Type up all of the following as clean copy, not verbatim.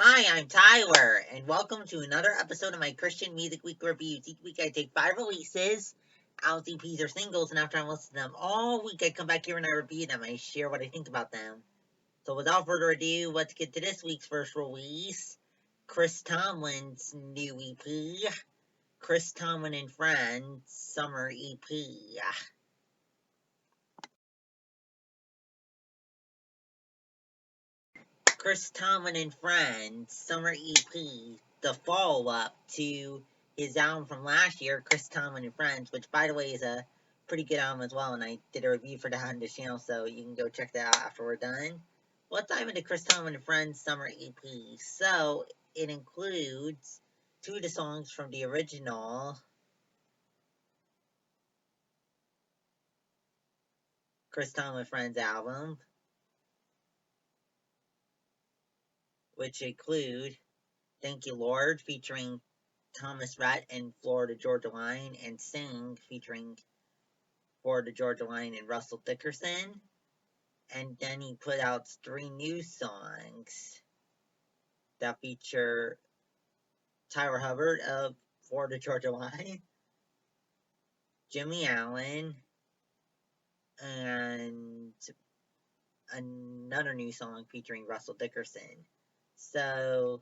Hi, I'm Tyler, and welcome to another episode of my Christian Music Week reviews. Each week I take 5 releases, albums, EPs, or singles, and after I listen to them all week, I come back here and I review them. I share what I think about them. So without further ado, let's get to this week's first release. Chris Tomlin's new EP, Chris Tomlin and Friends Summer EP. Chris Tomlin and Friends Summer EP, the follow-up to his album from last year, Chris Tomlin and Friends, which, by the way, is a pretty good album as well, and I did a review for that on this channel, so you can go check that out after we're done. Let's dive into Chris Tomlin and Friends Summer EP. So, it includes 2 of the songs from the original Chris Tomlin and Friends album, which include Thank You Lord, featuring Thomas Rhett and Florida Georgia Line, and Sing, featuring Florida Georgia Line and Russell Dickerson. And then he put out 3 new songs that feature Tyler Hubbard of Florida Georgia Line, Jimmy Allen, and another new song featuring Russell Dickerson. So,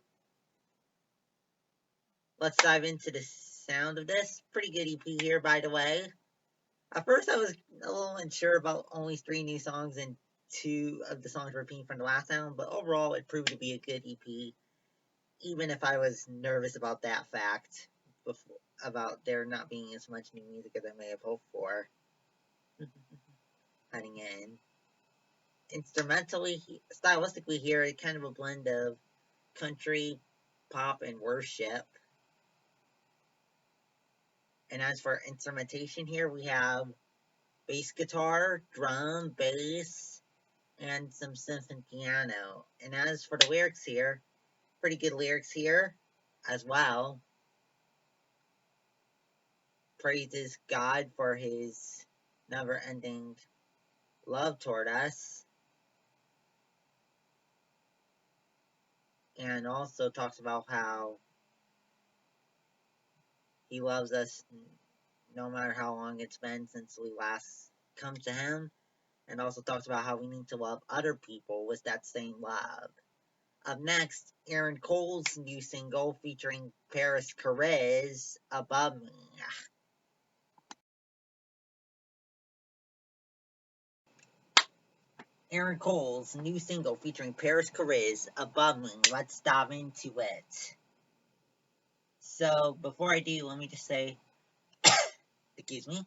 let's dive into the sound of this. Pretty good EP here, by the way. At first, I was a little unsure about only 3 new songs and 2 of the songs repeating from the last album, but overall, it proved to be a good EP, even if I was nervous about that fact, about there not being as much new music as I may have hoped for heading in. Instrumentally, stylistically here, it's kind of a blend of country, pop, and worship. And as for instrumentation here, we have bass guitar, drum, bass, and some synth and piano. And as for the lyrics here, pretty good lyrics here as well. Praises God for his never-ending love toward us. And also talks about how he loves us no matter how long it's been since we last come to him. And also talks about how we need to love other people with that same love. Up next, Aaron Cole's new single featuring Parris, Chariz, Above Me. Aaron Cole's new single featuring Parris, Chariz, Above Me. Let's dive into it. So, before I do, let me just say, excuse me,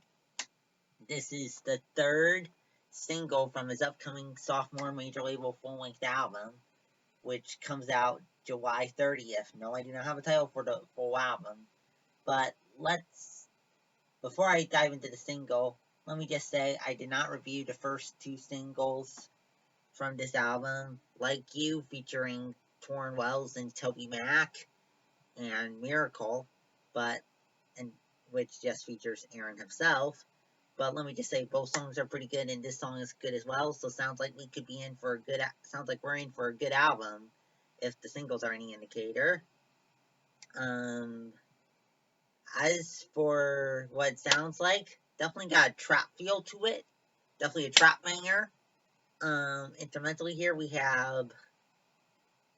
this is the 3rd single from his upcoming sophomore major label full-length album, which comes out July 30th. No, I do not have a title for the full album, but before I dive into the single, let me just say I did not review the first 2 singles from this album, Like You, featuring Torrin Wells and Toby Mac, and Mykael, which just features Aaron himself. But let me just say, both songs are pretty good, and this song is good as well. So sounds like we're in for a good album, if the singles are any indicator. As for what it sounds like, definitely got a trap feel to it. Definitely a trap banger. Instrumentally here we have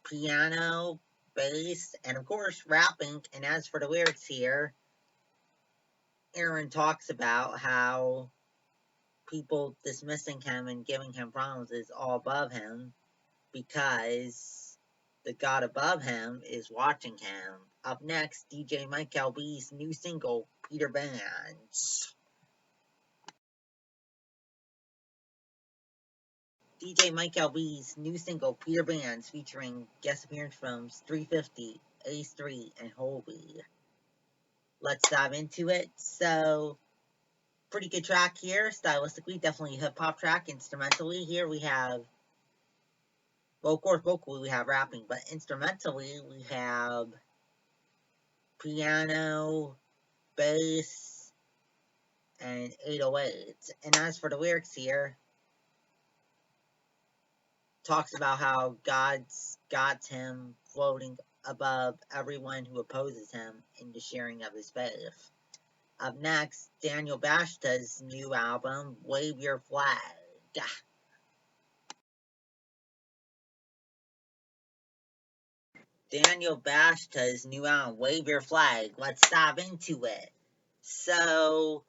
piano, bass, and of course rapping. And as for the lyrics here, Aaron talks about how people dismissing him and giving him problems is all above him because the God above him is watching him. Up next, DJ Mykael B's new single, Peter Bands. DJ Mykael B's new single, Peter Bands, featuring guest appearance from 350, Ace 3, and Hulvey. Let's dive into it. So, pretty good track here, stylistically, definitely a hip-hop track. Instrumentally, here we have, well, of course, vocally we have rapping, but instrumentally we have piano, bass, and 808s. And as for the lyrics here, talks about how God's got him floating above everyone who opposes him in the sharing of his faith. Up next, Daniel Bashta's new album, Wave Your Flag. Daniel Bashta's new album, Wave Your Flag. Let's dive into it. So,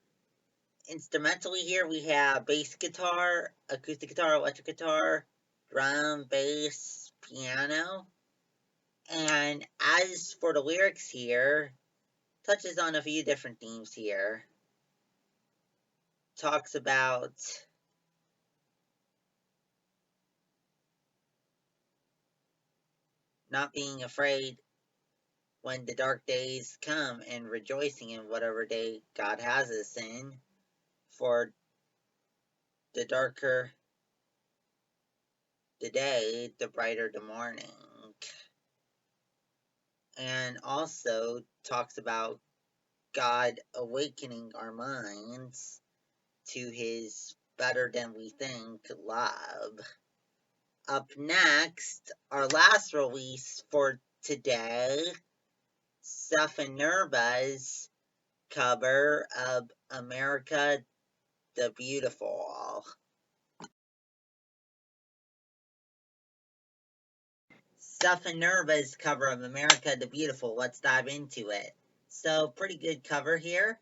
instrumentally here we have bass guitar, acoustic guitar, electric guitar, drum, bass, piano. And as for the lyrics here, touches on a few different themes here. Talks about not being afraid when the dark days come and rejoicing in whatever day God has us in. For the darker the day, the brighter the morning. And also talks about God awakening our minds to his better than we think love. Up next, our last release for today, Seth Nirva's cover of America the Beautiful. Seth Nirva's cover of America the Beautiful. Let's dive into it. So, pretty good cover here.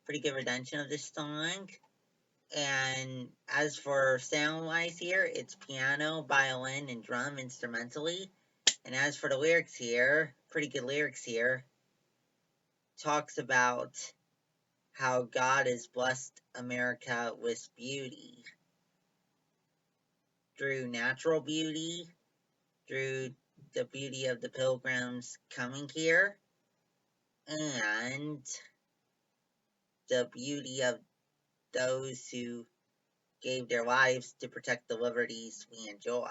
Pretty good rendition of this song. And as for sound-wise here, it's piano, violin, and drum instrumentally. And as for the lyrics here, pretty good lyrics here. Talks about how God has blessed America with beauty. Through natural beauty, through the beauty of the pilgrims coming here, and the beauty of those who gave their lives to protect the liberties we enjoy.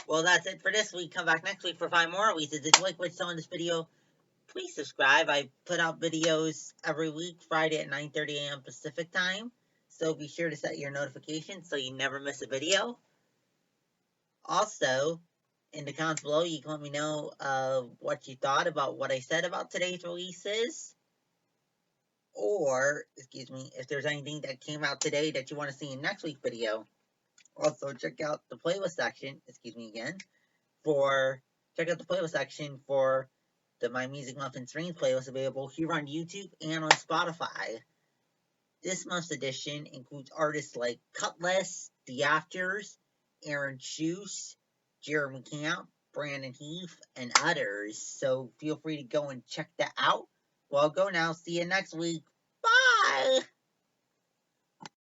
Well, that's it for this week. Come back next week for 5 more releases. If you like what you saw in this video, please subscribe. I put out videos every week, Friday at 9:30 a.m. Pacific time. So be sure to set your notifications so you never miss a video. Also, in the comments below, you can let me know what you thought about what I said about today's releases. Or, excuse me, if there's anything that came out today that you want to see in next week's video. Also, check out the playlist section, check out the playlist section for the My Music Month and Streams playlist available here on YouTube and on Spotify. This month's edition includes artists like Cutlass, The Afters, Aaron Shoes, Jeremy Camp, Brandon Heath, and others. So feel free to go and check that out. Well, I'll go now. See you next week. Bye!